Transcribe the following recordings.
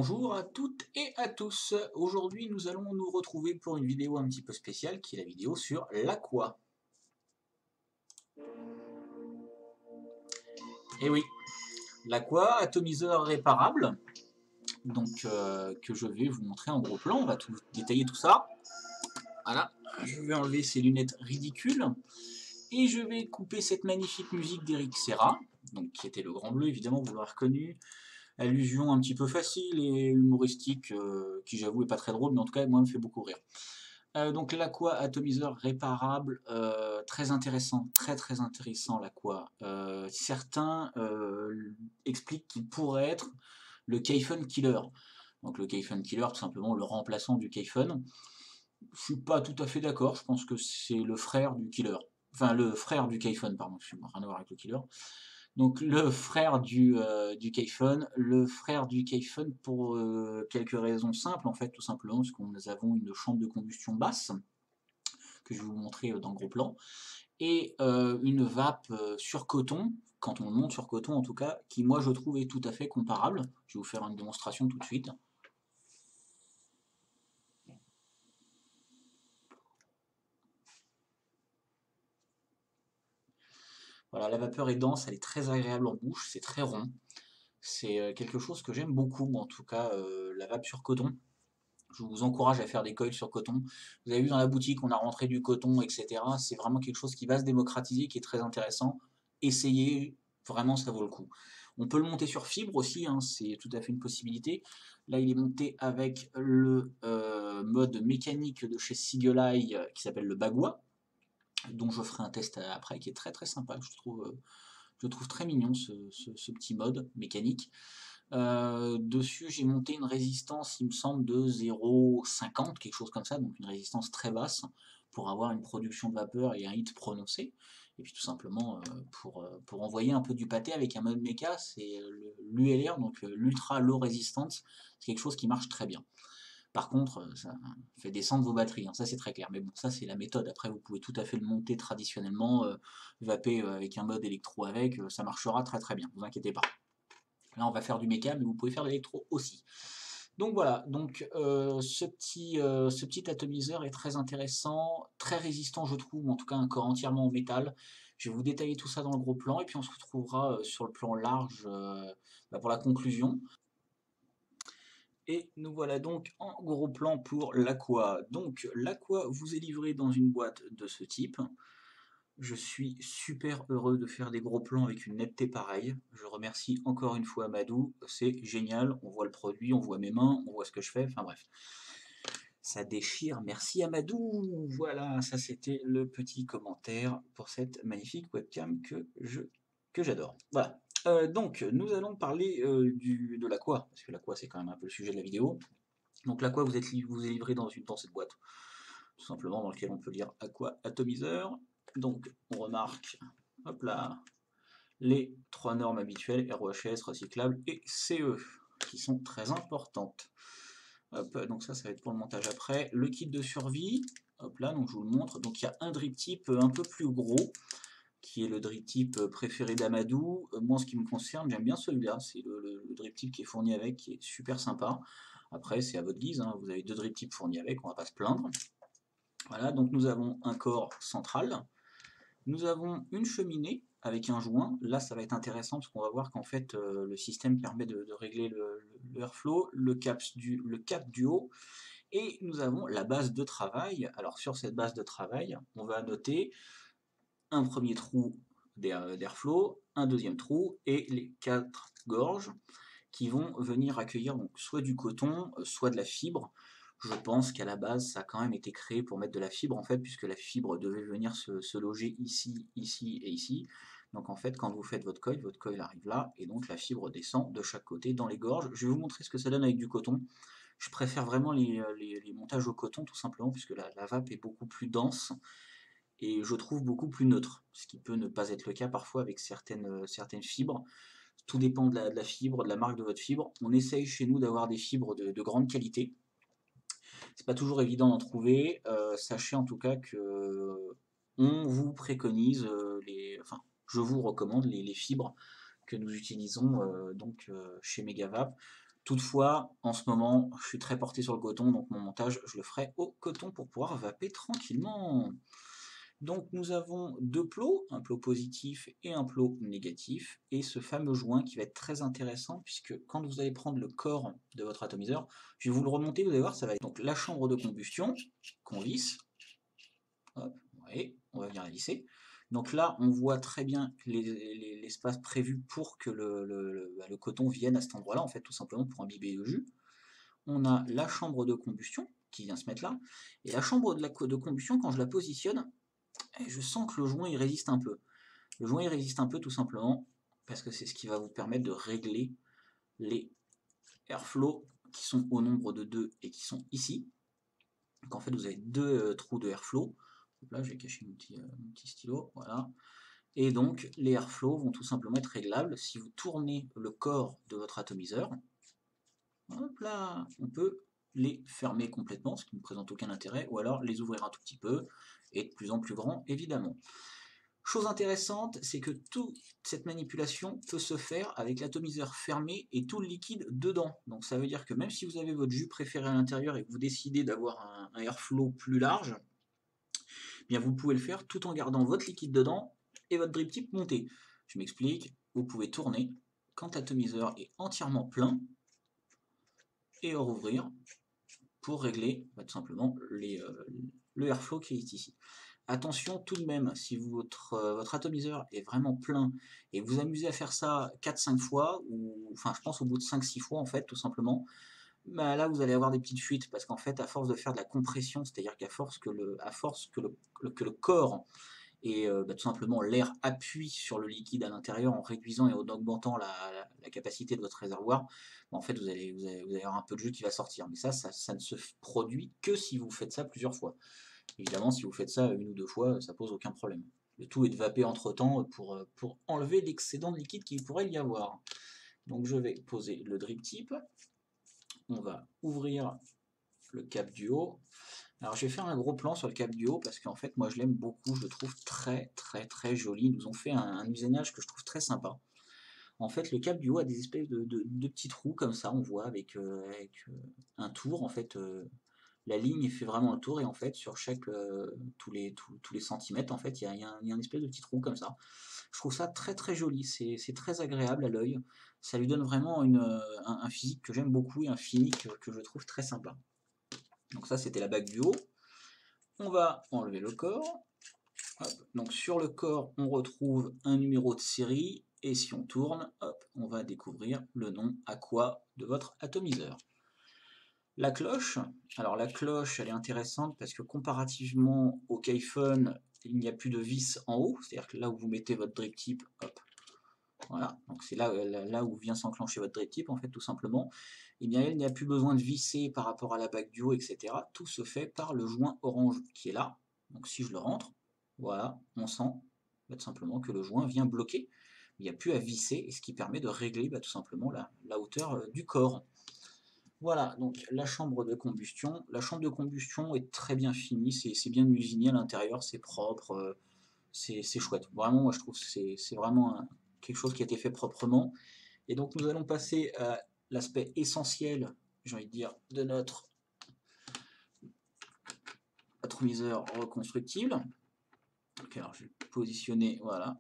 Bonjour à toutes et à tous. Aujourd'hui, nous allons nous retrouver pour une vidéo un petit peu spéciale qui est la vidéo sur l'aqua. Et oui, l'aqua, atomiseur réparable, donc que je vais vous montrer en gros plan. On va tout détailler tout ça. Voilà, je vais enlever ces lunettes ridicules et je vais couper cette magnifique musique d'Eric Serra, donc qui était le Grand Bleu, évidemment, vous l'aurez reconnu. Allusion un petit peu facile et humoristique, qui j'avoue est pas très drôle, mais en tout cas moi me fait beaucoup rire. Donc l'aqua atomiseur réparable, très intéressant, très intéressant l'aqua. Certains expliquent qu'il pourrait être le Kayfun Killer. Donc le Kayfun Killer, tout simplement le remplaçant du Kayfun. Je suis pas tout à fait d'accord, je pense que c'est le frère du Killer. Enfin le frère du Kayfun, pardon, excuse-moi, rien à voir avec le Killer. Donc le frère du Kayfun, pour quelques raisons simples en fait, tout simplement parce que nous avons une chambre de combustion basse, que je vais vous montrer dans le gros plan, et une vape sur coton, quand on monte sur coton en tout cas, qui moi je trouve est tout à fait comparable. Je vais vous faire une démonstration tout de suite. Voilà, la vapeur est dense, elle est très agréable en bouche, c'est très rond. C'est quelque chose que j'aime beaucoup, moi en tout cas, la vape sur coton. Je vous encourage à faire des coils sur coton. Vous avez vu dans la boutique, on a rentré du coton, etc. C'est vraiment quelque chose qui va se démocratiser, qui est très intéressant. Essayez, vraiment, ça vaut le coup. On peut le monter sur fibre aussi, hein, c'est tout à fait une possibilité. Là, il est monté avec le mode mécanique de chez Sigelei qui s'appelle le Bagua, dont je ferai un test après, qui est très sympa. Je trouve très mignon ce petit mode mécanique. Dessus, j'ai monté une résistance, il me semble, de 0,50, quelque chose comme ça, donc une résistance très basse, pour avoir une production de vapeur et un hit prononcé. Et puis tout simplement, pour envoyer un peu du pâté avec un mode méca, c'est l'ULR, donc l'Ultra Low Resistance, c'est quelque chose qui marche très bien. Par contre, ça fait descendre vos batteries, hein, ça c'est très clair. Mais bon, ça c'est la méthode. Après, vous pouvez tout à fait le monter traditionnellement, vaper avec un mode électro avec, ça marchera très bien, vous inquiétez pas. Là, on va faire du méca, mais vous pouvez faire de l'électro aussi. Donc voilà, donc ce petit atomiseur est très intéressant, très résistant je trouve, en tout cas un corps entièrement en métal. Je vais vous détailler tout ça dans le gros plan, et puis on se retrouvera sur le plan large pour la conclusion. Et nous voilà donc en gros plan pour l'aqua. Donc l'aqua vous est livré dans une boîte de ce type. Je suis super heureux de faire des gros plans avec une netteté pareille. Je remercie encore une fois Amadou, c'est génial, on voit le produit, on voit mes mains, on voit ce que je fais, enfin bref. Ça déchire, merci Amadou. Voilà, ça c'était le petit commentaire pour cette magnifique webcam que j'adore. Voilà. Donc, nous allons parler de l'aqua, parce que l'aqua c'est quand même un peu le sujet de la vidéo. Donc l'aqua vous est livré dans cette boîte, tout simplement, dans lequel on peut lire aqua atomiseur. Donc on remarque, hop là, les trois normes habituelles, ROHS, recyclable et CE, qui sont très importantes. Hop, donc ça va être pour le montage après. Le kit de survie, hop là, donc je vous le montre. Donc il y a un drip type un peu plus gros, qui est le drip type préféré d'Amadou. Moi, en ce qui me concerne, j'aime bien celui-là. C'est le drip type qui est fourni avec, qui est super sympa. Après, c'est à votre guise, hein. Vous avez deux drip types fournis avec, on va pas se plaindre. Voilà, donc nous avons un corps central. Nous avons une cheminée avec un joint. Là, ça va être intéressant parce qu'on va voir qu'en fait, le système permet de régler le airflow, le cap du haut. Et nous avons la base de travail. Alors, sur cette base de travail, on va noter un premier trou d'airflow, un deuxième trou et les 4 gorges qui vont venir accueillir donc soit du coton, soit de la fibre. Je pense qu'à la base, ça a quand même été créé pour mettre de la fibre, en fait, puisque la fibre devait venir se loger ici, ici et ici. Donc en fait, quand vous faites votre coil arrive là, et donc la fibre descend de chaque côté dans les gorges. Je vais vous montrer ce que ça donne avec du coton. Je préfère vraiment les montages au coton, tout simplement, puisque la vape est beaucoup plus dense, et je trouve beaucoup plus neutre, ce qui peut ne pas être le cas parfois avec certaines fibres. Tout dépend de la fibre, de la marque de votre fibre. On essaye chez nous d'avoir des fibres de grande qualité. C'est pas toujours évident d'en trouver. Sachez en tout cas que on vous préconise enfin, je vous recommande les fibres que nous utilisons chez Megavape. Toutefois, en ce moment, je suis très porté sur le coton, donc mon montage, je le ferai au coton pour pouvoir vaper tranquillement. Donc nous avons deux plots, un plot positif et un plot négatif, et ce fameux joint qui va être très intéressant, puisque quand vous allez prendre le corps de votre atomiseur, je vais vous le remonter, vous allez voir, ça va être donc la chambre de combustion qu'on visse. Hop, ouais, on va venir la visser. Donc là, on voit très bien l'espace prévu pour que le coton vienne à cet endroit-là, en fait, tout simplement pour imbiber le jus. On a la chambre de combustion qui vient se mettre là. Et la chambre de combustion, quand je la positionne, je sens que le joint il résiste un peu. Le joint il résiste un peu tout simplement parce que c'est ce qui va vous permettre de régler les airflows qui sont au nombre de 2 et qui sont ici. Donc en fait vous avez deux trous de airflow. Là je vais cacher mon petit stylo, voilà. Et donc les airflows vont tout simplement être réglables si vous tournez le corps de votre atomiseur. Hop là, on peut les fermer complètement, ce qui ne présente aucun intérêt, ou alors les ouvrir un tout petit peu, et de plus en plus grand évidemment. Chose intéressante, c'est que toute cette manipulation peut se faire avec l'atomiseur fermé et tout le liquide dedans. Donc ça veut dire que même si vous avez votre jus préféré à l'intérieur et que vous décidez d'avoir un airflow plus large, eh bien vous pouvez le faire tout en gardant votre liquide dedans et votre drip tip monté. Je m'explique, vous pouvez tourner quand l'atomiseur est entièrement plein et rouvrir pour régler tout simplement le airflow qui est ici. Attention tout de même, si votre atomiseur est vraiment plein et vous amusez à faire ça 4-5 fois, ou enfin je pense au bout de 5-6 fois en fait tout simplement, bah, là vous allez avoir des petites fuites parce qu'en fait à force de faire de la compression, c'est-à-dire qu'à force que le corps et tout simplement l'air appuie sur le liquide à l'intérieur en réduisant et en augmentant la capacité de votre réservoir, bah, en fait vous allez avoir un peu de jus qui va sortir. Mais ça ne se produit que si vous faites ça plusieurs fois. Évidemment, si vous faites ça une ou deux fois, ça pose aucun problème. Le tout est de vaper entre temps pour enlever l'excédent de liquide qu'il pourrait y avoir. Donc je vais poser le drip tip. On va ouvrir le cap du haut. Alors je vais faire un gros plan sur le cap du haut parce qu'en fait moi je l'aime beaucoup, je le trouve très très très joli. Ils nous ont fait un usinage que je trouve très sympa. En fait le cap du haut a des espèces de petits trous comme ça, on voit avec un tour en fait. La ligne fait vraiment le tour et en fait sur tous les centimètres en fait il y a un espèce de petit trou comme ça. Je trouve ça très très joli, c'est très agréable à l'œil. Ça lui donne vraiment un physique que j'aime beaucoup et un fini que je trouve très sympa. Donc ça c'était la bague du haut. On va enlever le corps. Hop. Donc sur le corps, on retrouve un numéro de série et si on tourne, hop, on va découvrir le nom Aqua de votre atomiseur. La cloche, alors la cloche elle est intéressante parce que comparativement au Kaiphone, il n'y a plus de vis en haut, c'est-à-dire que là où vous mettez votre drip tip, hop, voilà, donc c'est là où vient s'enclencher votre drip tip en fait tout simplement, et bien il n'y a plus besoin de visser par rapport à la bague du haut, etc. Tout se fait par le joint orange qui est là, donc si je le rentre, voilà, on sent tout simplement que le joint vient bloquer, il n'y a plus à visser, et ce qui permet de régler tout simplement la hauteur du corps. Voilà, donc la chambre de combustion. La chambre de combustion est très bien finie, c'est bien usiné à l'intérieur, c'est propre, c'est chouette. Vraiment, moi je trouve que c'est vraiment quelque chose qui a été fait proprement. Et donc nous allons passer à l'aspect essentiel, j'ai envie de dire, de notre atomiseur reconstructible. Donc, alors je vais le positionner voilà,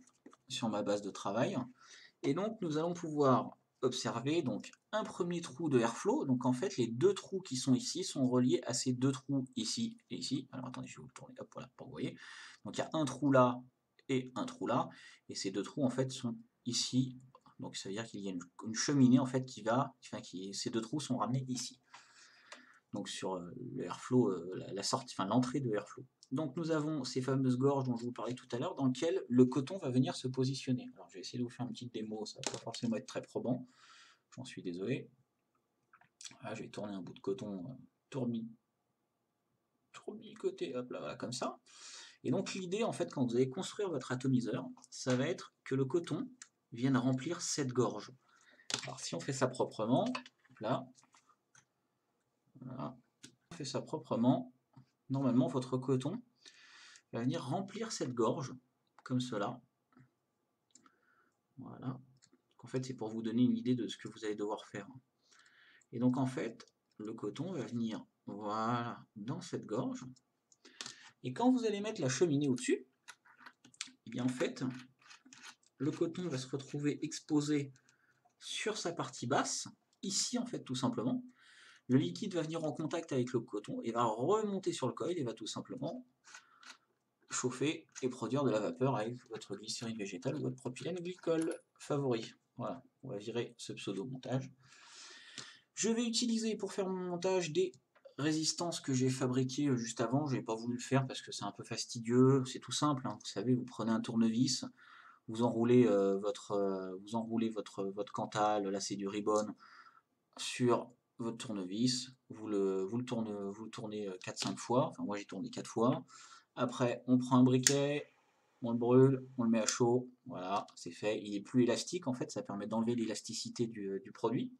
sur ma base de travail. Et donc nous allons pouvoir observer donc un premier trou de airflow. Donc en fait les deux trous qui sont ici sont reliés à ces deux trous ici et ici. Alors attendez, je vais vous le tourner, hop, voilà, pour que vous voyez. Donc il y a un trou là et un trou là, et ces deux trous en fait sont ici. Donc ça veut dire qu'il y a une cheminée en fait ces deux trous sont ramenés ici. Donc sur le airflow, la sortie, enfin l'entrée de airflow. Donc nous avons ces fameuses gorges dont je vous parlais tout à l'heure, dans lesquelles le coton va venir se positionner. Alors je vais essayer de vous faire une petite démo, ça va pas forcément être très probant, j'en suis désolé. Là, je vais tourner un bout de coton tournicoté, hop là, voilà, comme ça. Et donc l'idée, en fait, quand vous allez construire votre atomiseur, ça va être que le coton vienne remplir cette gorge. Alors si on fait ça proprement, là, voilà, on fait ça proprement, normalement votre coton va venir remplir cette gorge, comme cela. Voilà. En fait, c'est pour vous donner une idée de ce que vous allez devoir faire. Et donc en fait, le coton va venir, voilà, dans cette gorge. Et quand vous allez mettre la cheminée au-dessus, et bien en fait, le coton va se retrouver exposé sur sa partie basse, ici en fait tout simplement. Le liquide va venir en contact avec le coton et va remonter sur le coil et va tout simplement chauffer et produire de la vapeur avec votre glycérine végétale ou votre propylène glycol favori. Voilà, on va virer ce pseudo-montage. Je vais utiliser pour faire mon montage des résistances que j'ai fabriquées juste avant. Je n'ai pas voulu le faire parce que c'est un peu fastidieux. C'est tout simple, hein. Vous savez, vous prenez un tournevis, vous enroulez, votre cantal, là c'est du ribbon, sur votre tournevis, vous le tournez 4-5 fois, enfin moi j'ai tourné 4 fois. Après, on prend un briquet, on le brûle, on le met à chaud, voilà, c'est fait. Il est plus élastique en fait, ça permet d'enlever l'élasticité du produit.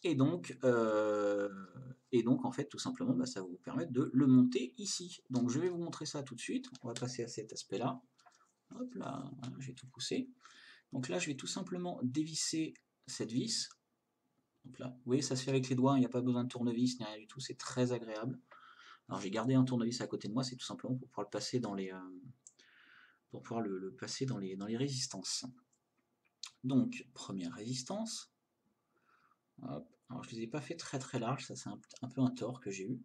Et donc, en fait, tout simplement, bah, ça va vous permettre de le monter ici. Donc je vais vous montrer ça tout de suite. On va passer à cet aspect-là. Hop là, voilà, j'ai tout poussé. Donc là, je vais tout simplement dévisser cette vis. Donc là, vous voyez, ça se fait avec les doigts, il n'y a pas besoin de tournevis ni rien du tout, c'est très agréable. Alors j'ai gardé un tournevis à côté de moi, c'est tout simplement pour pouvoir le passer dans les, passer dans les résistances. Donc, première résistance. Hop. Alors je ne les ai pas fait très très larges, ça c'est un peu un tort que j'ai eu.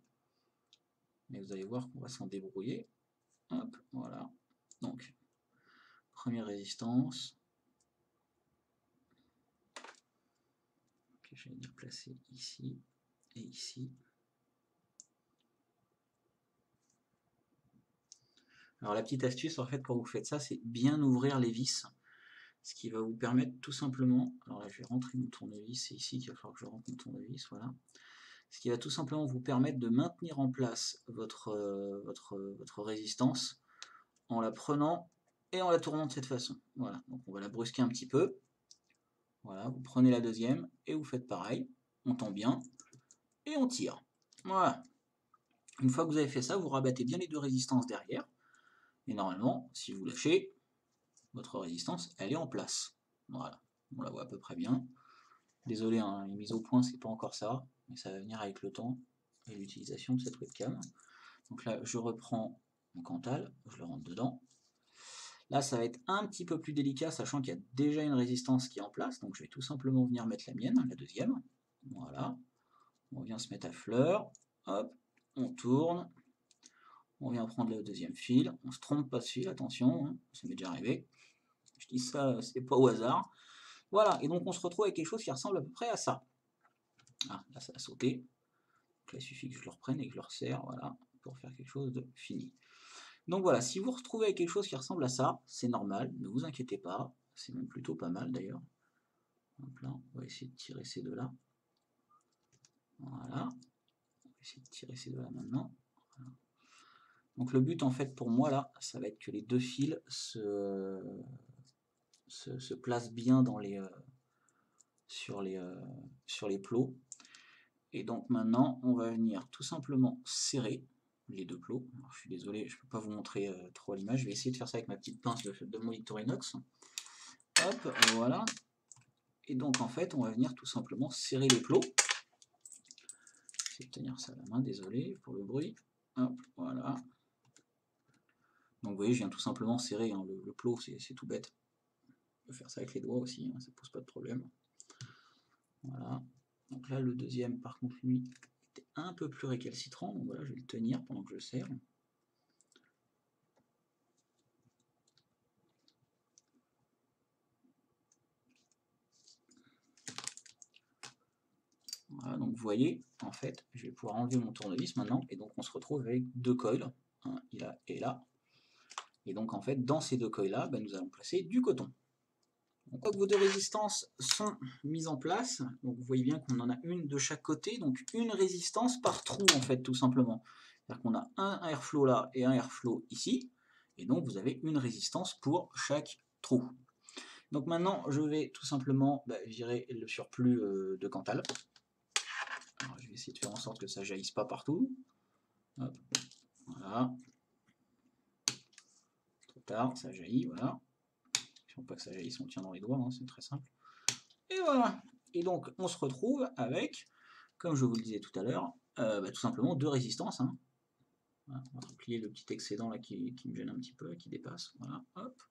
Mais vous allez voir qu'on va s'en débrouiller. Hop, voilà. Donc, première résistance. Que je vais venir placer ici et ici. Alors la petite astuce en fait quand vous faites ça, c'est bien ouvrir les vis. Ce qui va vous permettre tout simplement, alors là je vais rentrer mon tournevis, c'est ici qu'il va falloir que je rentre mon tournevis, voilà. Ce qui va tout simplement vous permettre de maintenir en place votre résistance en la prenant et en la tournant de cette façon. Voilà, donc on va la brusquer un petit peu. Voilà, vous prenez la deuxième et vous faites pareil. On tend bien et on tire. Voilà. Une fois que vous avez fait ça, vous rabattez bien les deux résistances derrière. Et normalement, si vous lâchez, votre résistance, elle est en place. Voilà, on la voit à peu près bien. Désolé, hein, les mises au point, c'est pas encore ça, mais ça va venir avec le temps et l'utilisation de cette webcam. Donc là, je reprends mon Cantal, je le rentre dedans. Là, ça va être un petit peu plus délicat, sachant qu'il y a déjà une résistance qui est en place. Donc je vais tout simplement venir mettre la mienne, la deuxième. Voilà. On vient se mettre à fleur. Hop, on tourne. On vient prendre le deuxième fil. On se trompe pas de fil, attention, hein, ça m'est déjà arrivé. Je dis ça, c'est pas au hasard. Voilà, et donc on se retrouve avec quelque chose qui ressemble à peu près à ça. Ah, là ça a sauté. Donc là, il suffit que je le reprenne et que je le resserre, voilà, pour faire quelque chose de fini. Donc voilà, si vous vous retrouvez avec quelque chose qui ressemble à ça, c'est normal, ne vous inquiétez pas, c'est même plutôt pas mal d'ailleurs. Donc là, on va essayer de tirer ces deux-là. Voilà, on va essayer de tirer ces deux-là maintenant. Voilà. Donc le but en fait pour moi là, ça va être que les deux fils se placent bien dans les, sur les plots. Et donc maintenant, on va venir tout simplement serrer les deux plots. Alors, je suis désolé, je ne peux pas vous montrer trop à l'image. Je vais essayer de faire ça avec ma petite pince de mon Victorinox. Hop, voilà. Et donc en fait, on va venir tout simplement serrer les plots. Je vais tenir ça à la main, désolé pour le bruit. Hop, voilà. Donc vous voyez, je viens tout simplement serrer hein, le plot, c'est tout bête. On peut faire ça avec les doigts aussi, hein, ça ne pose pas de problème. Voilà. Donc là, le deuxième, par contre, lui, était un peu plus récalcitrant. Donc voilà, je vais le tenir pendant que je le serre. Voilà, donc vous voyez, en fait, je vais pouvoir enlever mon tournevis maintenant, et donc on se retrouve avec deux coils, hein, là et là. Et donc en fait, dans ces deux coils-là, ben, nous allons placer du coton. Donc vos deux résistances sont mises en place, donc vous voyez bien qu'on en a une de chaque côté, donc une résistance par trou en fait, tout simplement. C'est-à-dire qu'on a un airflow là et un airflow ici, et donc vous avez une résistance pour chaque trou. Donc maintenant, je vais tout simplement virer le surplus de Cantal. Alors, je vais essayer de faire en sorte que ça jaillisse pas partout. Hop, voilà. Trop tard, ça jaillit, voilà. Si on veut pas que ça jaillisse, on tient dans les doigts, hein, c'est très simple. Et voilà. Et donc on se retrouve avec, comme je vous le disais tout à l'heure, tout simplement 2 résistances, hein. Voilà, on va replier le petit excédent là qui me gêne un petit peu, qui dépasse. Voilà, hop.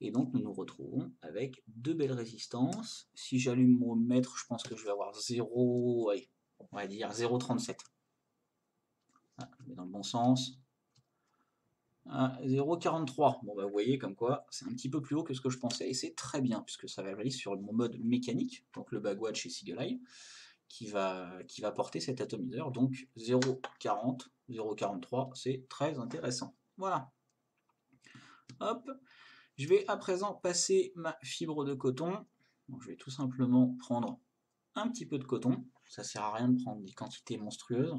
Et donc nous nous retrouvons avec 2 belles résistances. Si j'allume mon mètre, je pense que je vais avoir 0, allez, on va dire 0,37. Voilà, je mets dans le bon sens. 0,43. Bon bah vous voyez comme quoi c'est un petit peu plus haut que ce que je pensais et c'est très bien puisque ça va aller sur mon mode mécanique, donc le bagwatch chez Seagull qui va porter cet atomiseur, donc 0,40, 0,43, c'est très intéressant. Voilà. Hop, je vais à présent passer ma fibre de coton. Donc, je vais tout simplement prendre un petit peu de coton. Ça sert à rien de prendre des quantités monstrueuses.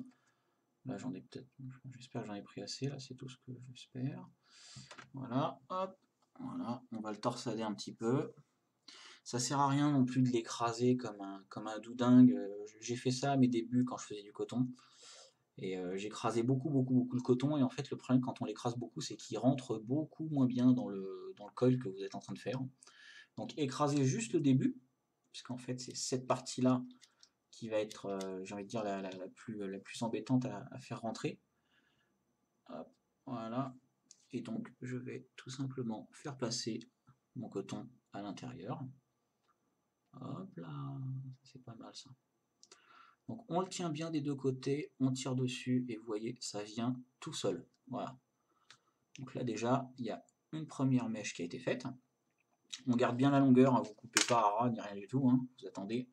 Là j'en ai peut-être, j'espère que j'en ai pris assez, là c'est tout ce que j'espère. Voilà, hop, voilà, on va le torsader un petit peu. Ça sert à rien non plus de l'écraser comme un doudingue. J'ai fait ça à mes débuts quand je faisais du coton. Et j'écrasais beaucoup le coton. Et en fait, le problème quand on l'écrase beaucoup, c'est qu'il rentre beaucoup moins bien dans le coil que vous êtes en train de faire. Donc écrasez juste le début, puisqu'en fait, c'est cette partie-là qui va être, j'ai envie de dire, la plus embêtante à faire rentrer. Hop, voilà. Et donc, je vais tout simplement faire passer mon coton à l'intérieur. Hop là, c'est pas mal ça. Donc on le tient bien des deux côtés, on tire dessus et vous voyez, ça vient tout seul. Voilà. Donc là déjà, il y a une première mèche qui a été faite. On garde bien la longueur, hein, vous ne coupez pas à ras ni rien du tout, hein, vous attendez.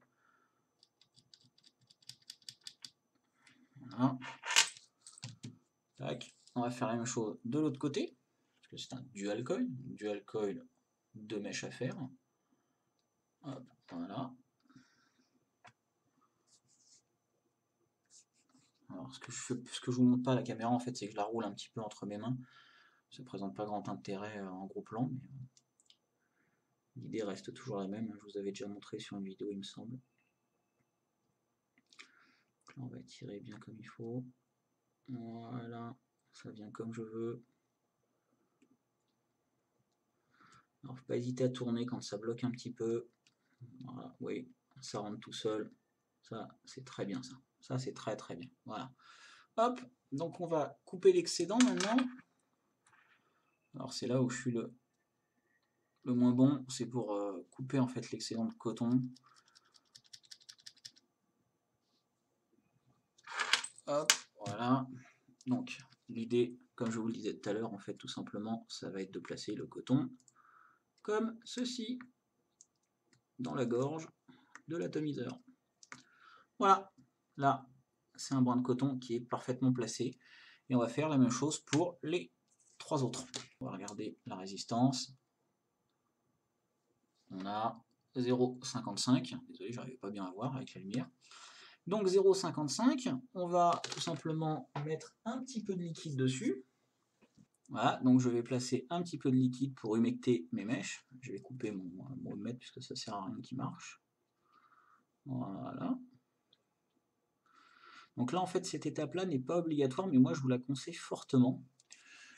Voilà. Tac. On va faire la même chose de l'autre côté, parce que c'est un dual coil, 2 mèches à faire. Hop, voilà. Alors ce que je vous montre pas à la caméra en fait, c'est que je la roule un petit peu entre mes mains. Ça ne présente pas grand intérêt en gros plan, mais l'idée reste toujours la même. Je vous avais déjà montré sur une vidéo, il me semble. Donc là, on va étirer bien comme il faut. Voilà, ça vient comme je veux. Alors, faut pas hésiter à tourner quand ça bloque un petit peu. Voilà, oui, ça rentre tout seul. Ça, c'est très bien ça. Ça, c'est très très bien. Voilà. Hop, donc on va couper l'excédent maintenant. Alors c'est là où je suis le moins bon, c'est pour couper en fait l'excédent de coton. Hop, voilà. Donc l'idée, comme je vous le disais tout à l'heure, en fait tout simplement, ça va être de placer le coton comme ceci dans la gorge de l'atomiseur. Voilà, là c'est un brin de coton qui est parfaitement placé et on va faire la même chose pour les 3 autres. On va regarder la résistance. On a 0,55, désolé j'arrivais pas bien à voir avec la lumière. Donc 0,55, on va tout simplement mettre un petit peu de liquide dessus. Voilà, donc je vais placer un petit peu de liquide pour humecter mes mèches. Je vais couper mon mètre puisque ça sert à rien qui marche. Voilà. Donc là en fait cette étape-là n'est pas obligatoire, mais moi je vous la conseille fortement.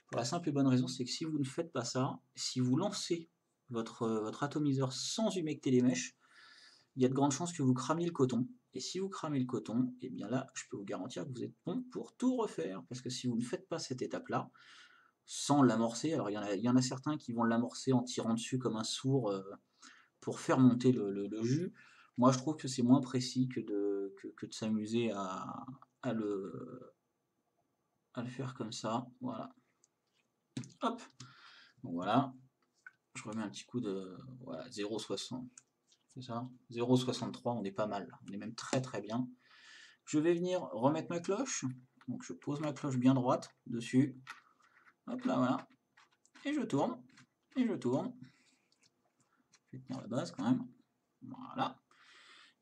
Pour la simple et bonne raison, c'est que si vous ne faites pas ça, si vous lancez votre atomiseur sans humecter les mèches, il y a de grandes chances que vous cramiez le coton. Et si vous cramez le coton, et bien là, je peux vous garantir que vous êtes bon pour tout refaire. Parce que si vous ne faites pas cette étape-là, sans l'amorcer, alors il y en a certains qui vont l'amorcer en tirant dessus comme un sourd pour faire monter le jus. Moi, je trouve que c'est moins précis que de s'amuser à le faire comme ça. Voilà. Hop. Donc voilà. Je remets un petit coup de voilà, 0,60. C'est ça 0,63, on est pas mal. On est même très très bien. Je vais venir remettre ma cloche. Donc je pose ma cloche bien droite dessus. Hop là, voilà. Et je tourne. Et je tourne. Je vais tenir la base quand même. Voilà.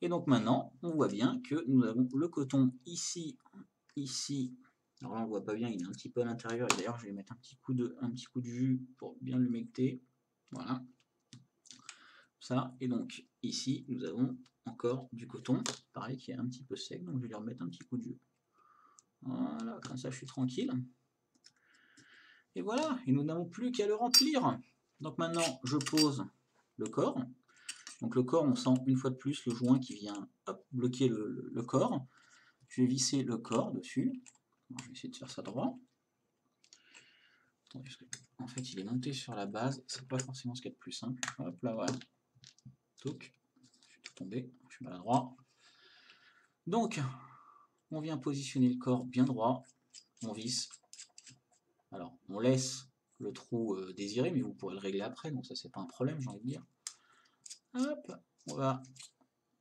Et donc maintenant, on voit bien que nous avons le coton ici, ici. Alors là, on voit pas bien, il est un petit peu à l'intérieur. Et d'ailleurs, je vais mettre un petit coup de jus pour bien l'humecter. Voilà. Ça. Et donc, ici, nous avons encore du coton. Pareil, qui est un petit peu sec. Donc, je vais lui remettre un petit coup de jus. Voilà, comme ça, je suis tranquille. Et voilà, et nous n'avons plus qu'à le remplir. Donc maintenant, je pose le corps. Donc le corps, on sent une fois de plus le joint qui vient hop, bloquer le corps. Je vais visser le corps dessus. Alors, je vais essayer de faire ça droit. Attendez, parce que, en fait, il est monté sur la base. C'est pas forcément ce qu'il y a de plus simple. Hop là, voilà. Toc. Je suis tout tombé. Je suis maladroit. Donc, on vient positionner le corps bien droit. On visse. Alors, on laisse le trou désiré, mais vous pourrez le régler après. Donc ça, c'est pas un problème, j'ai envie de dire. Hop. On va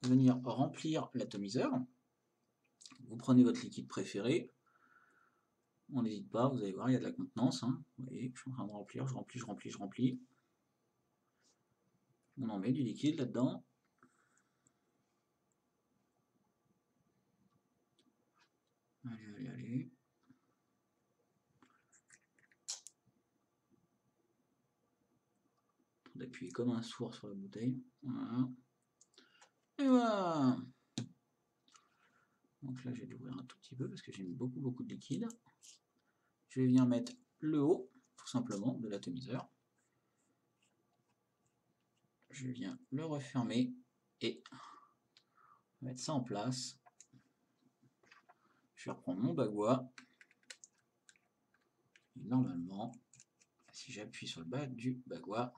venir remplir l'atomiseur. Vous prenez votre liquide préféré. On n'hésite pas, vous allez voir, il y a de la contenance. Hein. Vous voyez, je suis en train de remplir, je remplis, je remplis, je remplis. On en met du liquide là-dedans. Allez, allez, allez. D'appuyer comme un sourd sur la bouteille. Voilà. Et voilà. Donc là, je vais l'ouvrir un tout petit peu parce que j'ai mis beaucoup de liquide. Je vais venir mettre le haut, tout simplement, de l'atomiseur. Je viens le refermer et mettre ça en place. Je vais reprendre mon bagua. Et normalement, si j'appuie sur le bas du bagua,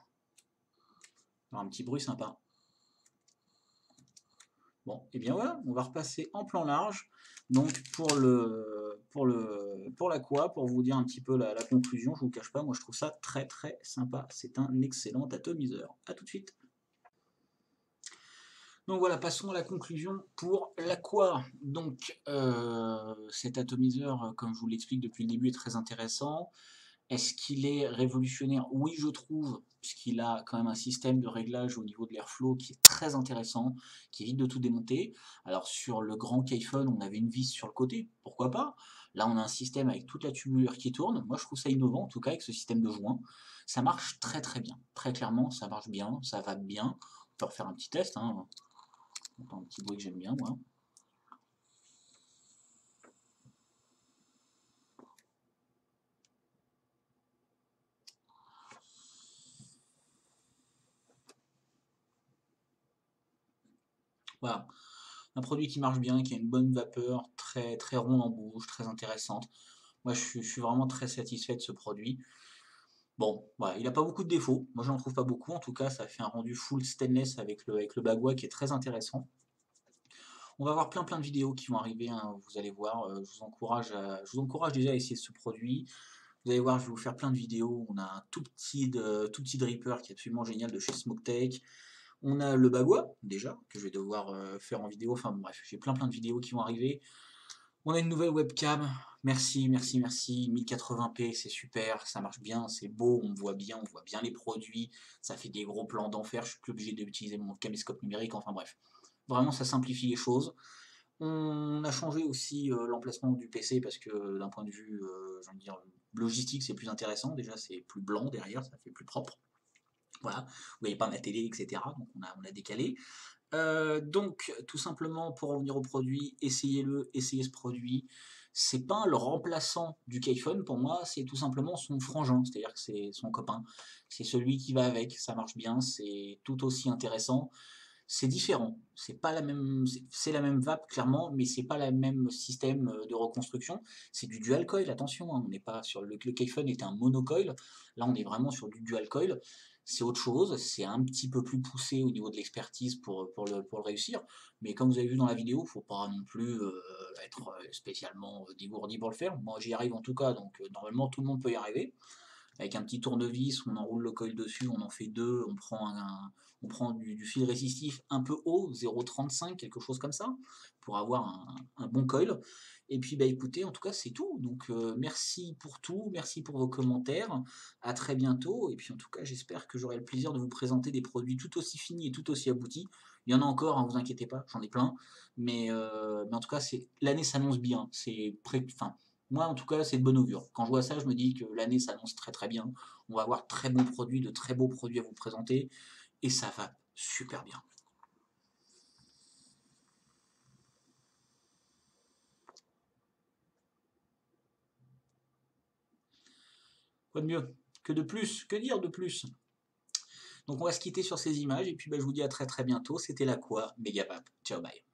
il y aura un petit bruit sympa. Bon, et bien voilà, on va repasser en plan large. Donc pour l'aqua, pour vous dire un petit peu la conclusion, je vous cache pas, moi je trouve ça très sympa. C'est un excellent atomiseur. A tout de suite. Donc voilà, passons à la conclusion pour l'aqua. Donc cet atomiseur, comme je vous l'explique depuis le début, est très intéressant. Est-ce qu'il est révolutionnaire? Oui, je trouve, puisqu'il a quand même un système de réglage au niveau de l'airflow qui est très intéressant, qui évite de tout démonter. Alors sur le grand Kayfun, on avait une vis sur le côté, pourquoi pas? Là, on a un système avec toute la tubulure qui tourne. Moi, je trouve ça innovant, en tout cas, avec ce système de joint. Ça marche très bien. Très clairement, ça marche bien, ça va bien. On peut refaire un petit test. Hein. On entend un petit bruit que j'aime bien, moi. Voilà. Un produit qui marche bien, qui a une bonne vapeur, très ronde en bouche, très intéressante. Moi, je suis vraiment très satisfait de ce produit. Bon, voilà, il n'a pas beaucoup de défauts. Moi, je n'en trouve pas beaucoup. En tout cas, ça fait un rendu full stainless avec le bagua qui est très intéressant. On va avoir plein de vidéos qui vont arriver, hein, vous allez voir. Je vous encourage déjà à essayer ce produit. Vous allez voir, je vais vous faire plein de vidéos. On a un tout petit dripper qui est absolument génial de chez SmokeTech. On a le bagua, déjà, que je vais devoir faire en vidéo. Enfin, bon, bref, j'ai plein de vidéos qui vont arriver. On a une nouvelle webcam. Merci. 1080p, c'est super, ça marche bien, c'est beau, on voit bien les produits. Ça fait des gros plans d'enfer. Je suis plus obligé d'utiliser mon caméscope numérique. Enfin, bref. Vraiment, ça simplifie les choses. On a changé aussi l'emplacement du PC parce que d'un point de vue, j'ai envie de dire, logistique, c'est plus intéressant. Déjà, c'est plus blanc derrière, ça fait plus propre. Voilà, vous voyez pas ma télé, etc. Donc on a décalé. Donc tout simplement pour revenir au produit, essayez ce produit. C'est pas le remplaçant du Kayfun pour moi, c'est tout simplement son frangin, c'est-à-dire que c'est son copain. C'est celui qui va avec, ça marche bien, c'est tout aussi intéressant. C'est différent, c'est pas la même, c'est la même vape clairement, mais c'est pas le même système de reconstruction. C'est du dual coil, attention, hein, on n'est pas sur le Kayfun était un monocoil, là on est vraiment sur du dual coil. C'est autre chose, c'est un petit peu plus poussé au niveau de l'expertise pour le réussir, mais comme vous avez vu dans la vidéo, il ne faut pas non plus être spécialement dégourdi pour le faire. Moi j'y arrive en tout cas, donc normalement tout le monde peut y arriver. Avec un petit tournevis, on enroule le coil dessus, on en fait deux, on prend du fil résistif un peu haut, 0,35, quelque chose comme ça, pour avoir un bon coil. Et puis bah écoutez, en tout cas c'est tout. Donc merci pour tout, merci pour vos commentaires, à très bientôt. Et puis en tout cas j'espère que j'aurai le plaisir de vous présenter des produits tout aussi finis et tout aussi aboutis. Il y en a encore, hein, vous inquiétez pas, j'en ai plein. Mais en tout cas l'année s'annonce bien. Enfin, moi, en tout cas, c'est de bon augure. Quand je vois ça, je me dis que l'année s'annonce très bien. On va avoir très bons produits, de très beaux produits à vous présenter. Et ça va super bien. Quoi de mieux? Que de plus? Que dire de plus? Donc on va se quitter sur ces images et puis bah, je vous dis à très très bientôt. C'était l'Aqua Megapap. Ciao, bye.